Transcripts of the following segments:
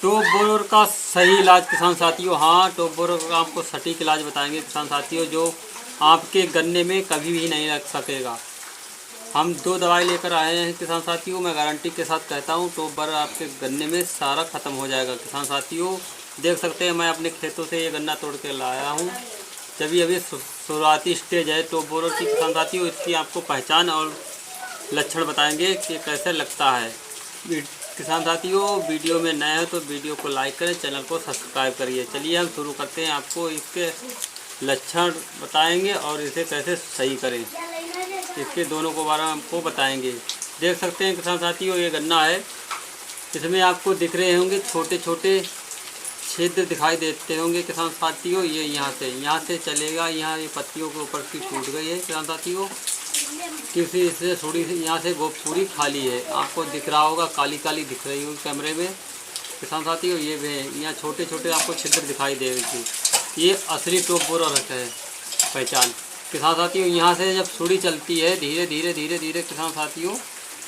Top borer का सही इलाज किसान साथियों। हाँ, टॉप बोरर का आपको सटीक इलाज बताएंगे किसान साथियों, जो आपके गन्ने में कभी भी नहीं लग सकेगा। हम दो दवाई लेकर आए हैं किसान साथियों। मैं गारंटी के साथ कहता हूँ टॉप बोरर आपके गन्ने में सारा ख़त्म हो जाएगा किसान साथियों। देख सकते हैं, मैं अपने खेतों से ये गन्ना तोड़ के लाया हूँ। जब अभी शुरुआती स्टेज है टॉप बोरर की किसान साथियों। इसकी आपको पहचान और लक्षण बताएंगे कि कैसे लगता है। किसान साथियों, वीडियो में नए हैं तो वीडियो को लाइक करें, चैनल को सब्सक्राइब करिए। चलिए हम शुरू करते हैं। आपको इसके लक्षण बताएंगे और इसे कैसे सही करें, इसके दोनों को बारे में आपको बताएंगे। देख सकते हैं किसान साथियों, ये गन्ना है। इसमें आपको दिख रहे होंगे छोटे छोटे छिद्र दिखाई देते होंगे किसान साथियों। ये यहाँ से चलेगा, यहाँ ये पत्तियों के ऊपर की टूट गई है किसान साथियों। किसी से थोड़ी सी यहाँ से गोप पूरी खाली है, आपको दिख रहा होगा, काली काली दिख रही होगी कैमरे में किसान साथियों। ये भी यहाँ छोटे छोटे आपको छिद्र दिखाई देगी। ये असली टॉप बोरर है पहचान किसान साथियों। यहाँ से जब सुड़ी चलती है धीरे धीरे धीरे धीरे किसान साथियों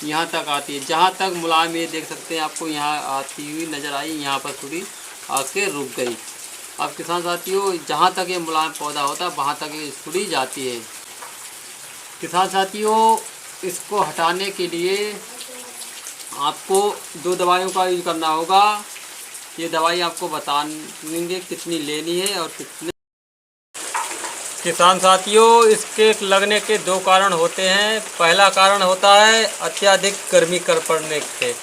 यहाँ तक आती है, जहाँ तक मुलायम, ये देख सकते हैं आपको यहाँ आती हुई नज़र आई। यहाँ पर सुड़ी आके रुक गई। अब किसान साथियों, जहाँ तक ये मुलायम पौधा होता है वहाँ तक ये सुड़ी जाती है किसान साथियों। इसको हटाने के लिए आपको दो दवाइयों का यूज करना होगा। ये दवाई आपको बताएंगे कितनी लेनी है और कितने। किसान साथियों, इसके लगने के दो कारण होते हैं। पहला कारण होता है अत्यधिक गर्मी कर पड़ने से।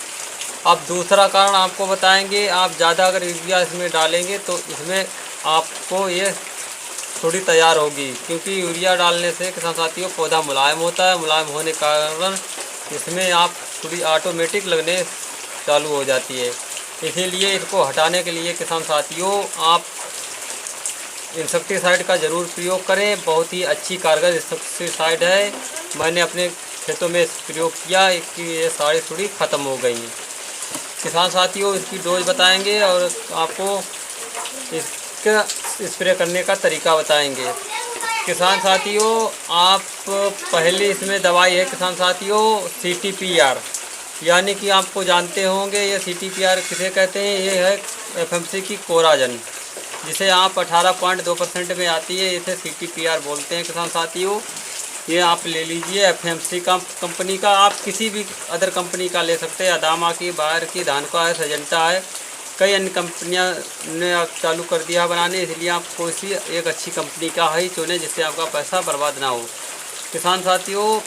अब दूसरा कारण आपको बताएंगे, आप ज़्यादा अगर यूरिया इसमें डालेंगे तो इसमें आपको ये थोड़ी तैयार होगी, क्योंकि यूरिया डालने से किसान साथियों पौधा मुलायम होता है। मुलायम होने के कारण इसमें आप थोड़ी ऑटोमेटिक लगने चालू हो जाती है। इसीलिए इसको हटाने के लिए किसान साथियों आप इंसेक्टिसाइड का ज़रूर प्रयोग करें। बहुत ही अच्छी कारगर इंसेक्टिसाइड है। मैंने अपने खेतों में प्रयोग किया कि ये सारी सुड़ी ख़त्म हो गई है किसान साथियों। इसकी डोज बताएंगे और आपको इसका स्प्रे करने का तरीका बताएंगे किसान साथियों। आप पहले इसमें दवाई है किसान साथियों CTPR, यानी कि आपको जानते होंगे ये CTPR किसे कहते हैं। ये है FMC की कोराजन, जिसे आप 18.2% में आती है, इसे CTPR बोलते हैं किसान साथियों। ये आप ले लीजिए FMC का कंपनी का। आप किसी भी अदर कंपनी का ले सकते हैं, अदामा की, बायर की, धानका है, सजेंटा है, कई अन्य कंपनियां ने आप चालू कर दिया बनाने। इसलिए आप कोई सी एक अच्छी कंपनी का ही चुनें जिससे आपका पैसा बर्बाद ना हो किसान साथियों।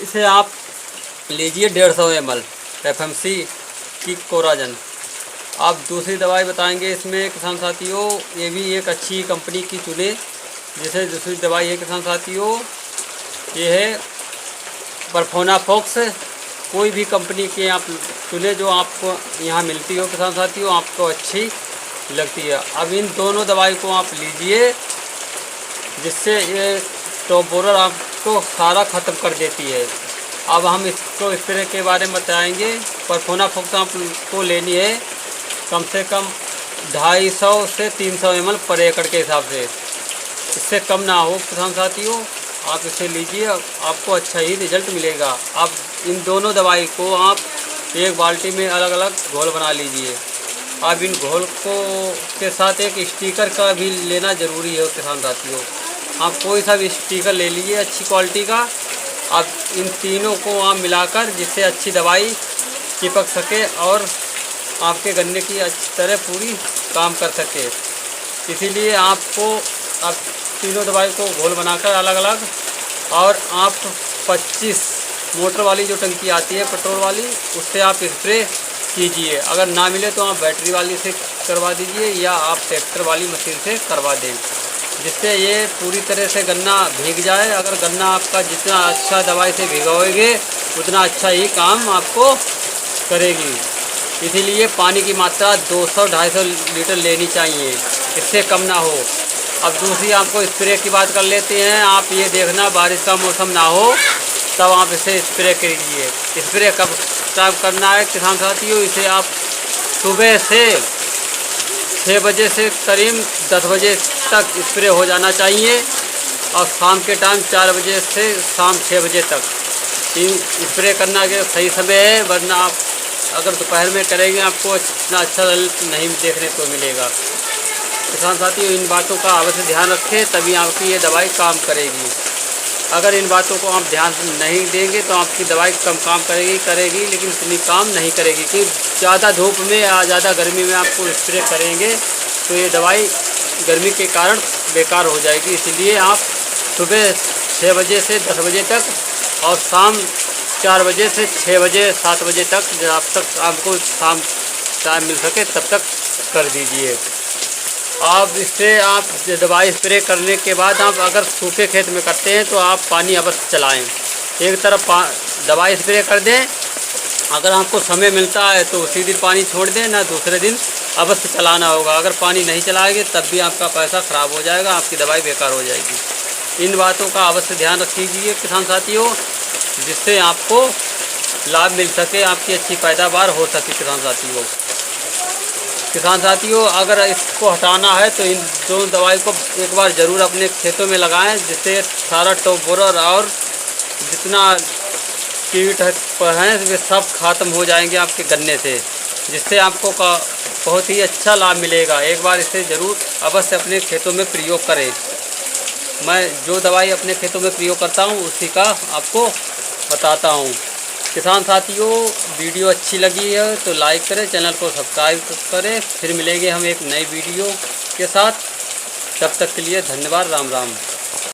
इसे आप लीजिए 150 ml FMC की कोराजन। आप दूसरी दवाई बताएंगे इसमें किसान साथियों, ये भी एक अच्छी कंपनी की चुने। जैसे दूसरी दवाई है किसान साथियों, ये है परफोनाफॉक्स। कोई भी कंपनी के आप चुने जो आपको यहाँ मिलती हो किसान साथियों, आपको अच्छी लगती है। अब इन दोनों दवाई को आप लीजिए, जिससे ये टॉप बोरर आपको सारा ख़त्म कर देती है। अब हम इसको स्प्रे के बारे में बताएंगे। परफोनाफॉक्स आपको लेनी है कम से कम 250 से 300 ml पर एकड़ के हिसाब से, इससे कम ना हो किसान साथियों। आप इसे लीजिए, आपको अच्छा ही रिजल्ट मिलेगा। आप इन दोनों दवाई को आप एक बाल्टी में अलग अलग घोल बना लीजिए। आप इन घोल को के साथ एक स्टिकर का भी लेना ज़रूरी है किसान साथियों। आप कोई सा भी स्टिकर ले लीजिए अच्छी क्वालिटी का। आप इन तीनों को आप मिलाकर, जिससे अच्छी दवाई चिपक सके और आपके गन्ने की अच्छी तरह पूरी काम कर सके। इसीलिए आपको आप तीनों दवाई को घोल बनाकर अलग अलग, और आप 25 मोटर वाली जो टंकी आती है पेट्रोल वाली, उससे आप स्प्रे कीजिए। अगर ना मिले तो आप बैटरी वाली से करवा दीजिए या आप ट्रैक्टर वाली मशीन से करवा दें, जिससे ये पूरी तरह से गन्ना भीग जाए। अगर गन्ना आपका जितना अच्छा दवाई से भिगोएंगे उतना अच्छा ही काम आपको करेगी। इसीलिए पानी की मात्रा 200-250 लीटर लेनी चाहिए, इससे कम ना हो। अब दूसरी आपको स्प्रे की बात कर लेते हैं। आप ये देखना बारिश का मौसम ना हो तब आप इसे स्प्रे कीजिए। स्प्रे कब करना है किसान साथियों, इसे आप सुबह से 6 बजे से करीब 10 बजे तक स्प्रे हो जाना चाहिए, और शाम के टाइम 4 बजे से शाम 6 बजे तक स्प्रे करना के सही समय है। वरना आप अगर दोपहर में करेंगे आपको इतना अच्छा रिजल्ट नहीं देखने को मिलेगा। किसान साथियों, इन बातों का अवश्य ध्यान रखें, तभी आपकी ये दवाई काम करेगी। अगर इन बातों को आप ध्यान नहीं देंगे तो आपकी दवाई कम काम करेगी लेकिन इतनी काम नहीं करेगी, कि ज़्यादा धूप में या ज़्यादा गर्मी में आपको स्प्रे करेंगे तो ये दवाई गर्मी के कारण बेकार हो जाएगी। इसलिए आप सुबह 6 बजे से 10 बजे तक और शाम 4 बजे से 6 बजे 7 बजे तक, जब तक आपको शाम टाइम मिल सके तब तक कर दीजिए। आप इससे आप दवाई स्प्रे करने के बाद आप अगर सूखे खेत में करते हैं तो आप पानी अवश्य चलाएं। एक तरफ दवाई स्प्रे कर दें, अगर आपको समय मिलता है तो उसी दिन पानी छोड़ दें, ना दूसरे दिन अवश्य चलाना होगा। अगर पानी नहीं चलाएंगे तब भी आपका पैसा ख़राब हो जाएगा, आपकी दवाई बेकार हो जाएगी। इन बातों का अवश्य ध्यान रखिए किसान साथियों, जिससे आपको लाभ मिल सके, आपकी अच्छी पैदावार हो सके। किसान साथियों, अगर इसको हटाना है तो इन दोनों दवाई को एक बार ज़रूर अपने खेतों में लगाएं, जिससे सारा टॉप बोरर और जितना कीट हैं वे सब ख़त्म हो जाएंगे आपके गन्ने से, जिससे आपको बहुत ही अच्छा लाभ मिलेगा। एक बार इसे ज़रूर अवश्य अपने खेतों में प्रयोग करें। मैं जो दवाई अपने खेतों में प्रयोग करता हूँ उसी का आपको बताता हूँ। किसान साथियों, वीडियो अच्छी लगी है तो लाइक करें, चैनल को सब्सक्राइब करें। फिर मिलेंगे हम एक नई वीडियो के साथ। तब तक के लिए धन्यवाद। राम राम।